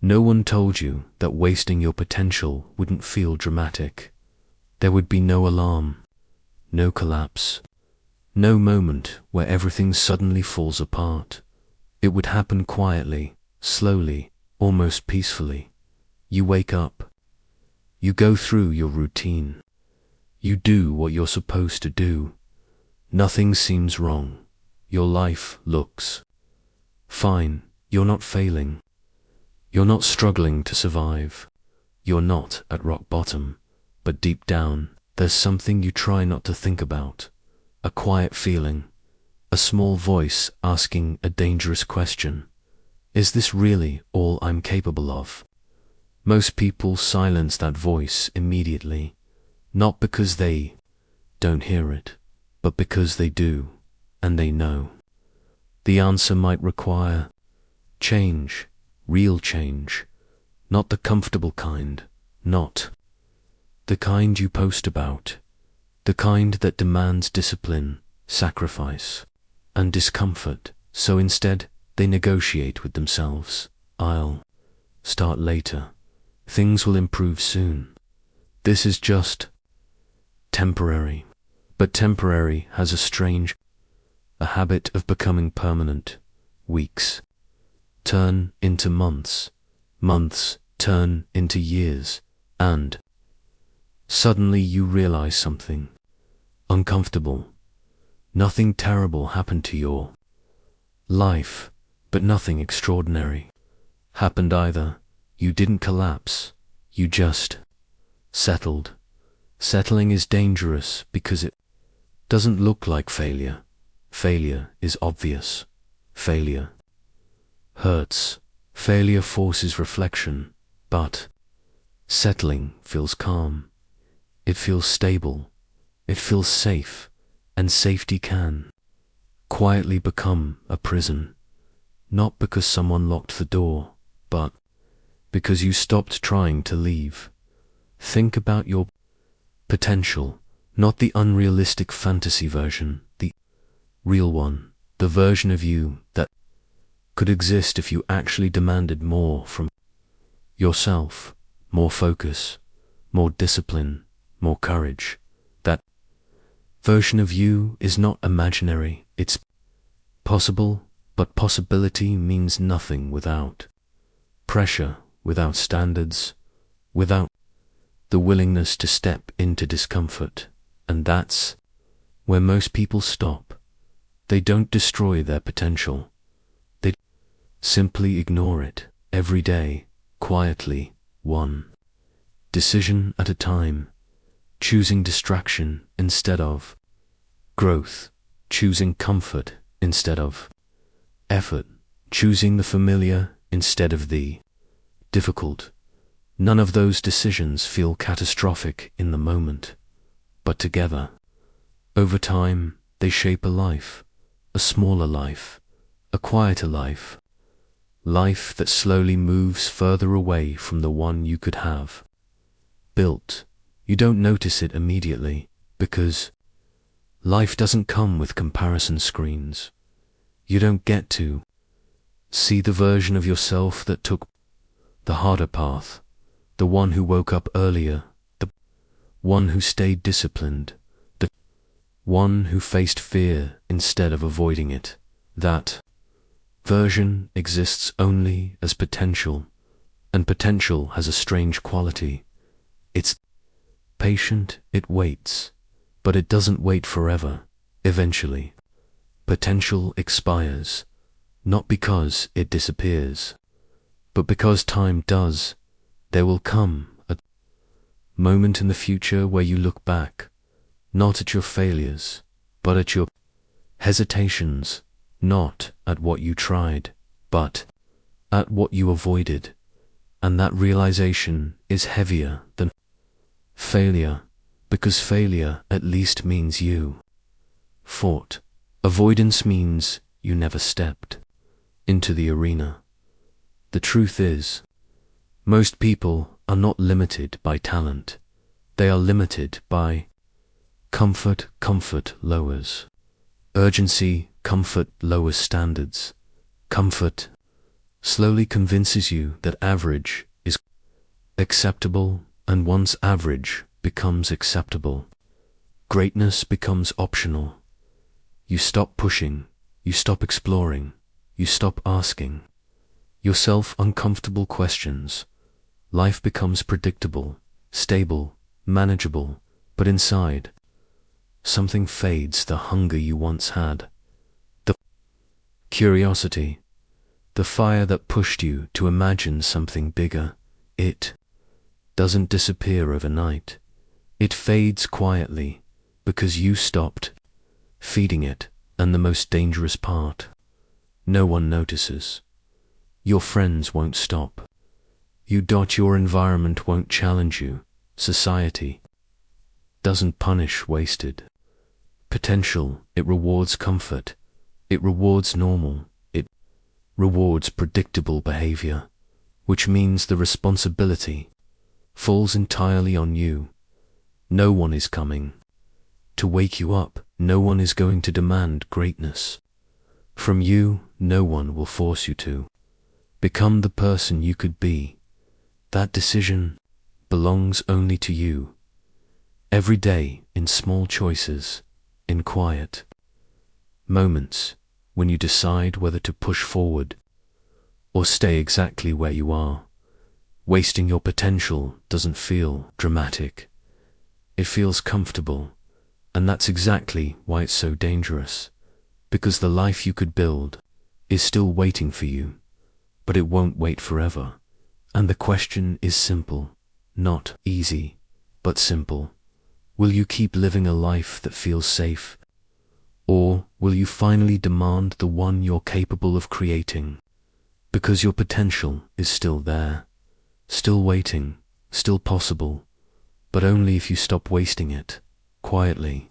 No one told you that wasting your potential wouldn't feel dramatic. There would be no alarm, no collapse, no moment where everything suddenly falls apart. It would happen quietly, slowly, almost peacefully. You wake up. You go through your routine. You do what you're supposed to do. Nothing seems wrong. Your life looks fine. You're not failing. You're not struggling to survive. You're not at rock bottom, but deep down, there's something you try not to think about. A quiet feeling, a small voice asking a dangerous question. Is this really all I'm capable of? Most people silence that voice immediately, not because they don't hear it, but because they do, and they know. The answer might require change, real change, not the comfortable kind, not the kind you post about, the kind that demands discipline, sacrifice, and discomfort. So instead, they negotiate with themselves. I'll start later. Things will improve soon. This is just temporary. But temporary has a habit of becoming permanent. Weeks turn into months, months turn into years, and suddenly you realize something uncomfortable. Nothing terrible happened to your life, but nothing extraordinary happened either. You didn't collapse, you just settled. Settling is dangerous because it doesn't look like failure. Failure is obvious. Failure hurts. Failure forces reflection, but settling feels calm. It feels stable. It feels safe, and safety can quietly become a prison, not because someone locked the door, but because you stopped trying to leave. Think about your potential, not the unrealistic fantasy version, the real one, the version of you that could exist if you actually demanded more from yourself, more focus, more discipline, more courage. That version of you is not imaginary, it's possible, but possibility means nothing without pressure, without standards, without the willingness to step into discomfort. And that's where most people stop. They don't destroy their potential. They simply ignore it every day, quietly, one decision at a time, choosing distraction instead of growth, choosing comfort instead of effort, choosing the familiar instead of the difficult. None of those decisions feel catastrophic in the moment, but together, over time, they shape a life, a smaller life, a quieter life, life that slowly moves further away from the one you could have built. You don't notice it immediately, because life doesn't come with comparison screens. You don't get to see the version of yourself that took the harder path, the one who woke up earlier, the one who stayed disciplined, the one who faced fear instead of avoiding it. That version exists only as potential, and potential has a strange quality. It's patient, it waits, but it doesn't wait forever. Eventually, potential expires, not because it disappears, but because time does. There will come a moment in the future where you look back, not at your failures, but at your hesitations, not at what you tried, but at what you avoided. And that realization is heavier than failure, because failure at least means you fought. Avoidance means you never stepped into the arena. The truth is, most people are not limited by talent. They are limited by comfort. Comfort lowers urgency. Comfort lowers standards. Comfort slowly convinces you that average is acceptable, and once average becomes acceptable, greatness becomes optional. You stop pushing, you stop exploring, you stop asking yourself uncomfortable questions. Life becomes predictable, stable, manageable, but inside, something fades, the hunger you once had, the curiosity, the fire that pushed you to imagine something bigger. It doesn't disappear overnight. It fades quietly because you stopped feeding it, and the most dangerous part, no one notices. Your friends won't stop. Your environment won't challenge you. Society doesn't punish wasted potential. It rewards comfort. It rewards normal. It rewards predictable behavior, which means the responsibility falls entirely on you. No one is coming to wake you up. No one is going to demand greatness from you. No one will force you to become the person you could be. That decision belongs only to you. Every day, in small choices, in quiet moments, when you decide whether to push forward or stay exactly where you are. Wasting your potential doesn't feel dramatic. It feels comfortable, and that's exactly why it's so dangerous. Because the life you could build is still waiting for you, but it won't wait forever. And the question is simple, not easy, but simple. Will you keep living a life that feels safe? Or will you finally demand the one you're capable of creating? Because your potential is still there, still waiting, still possible, but only if you stop wasting it, quietly,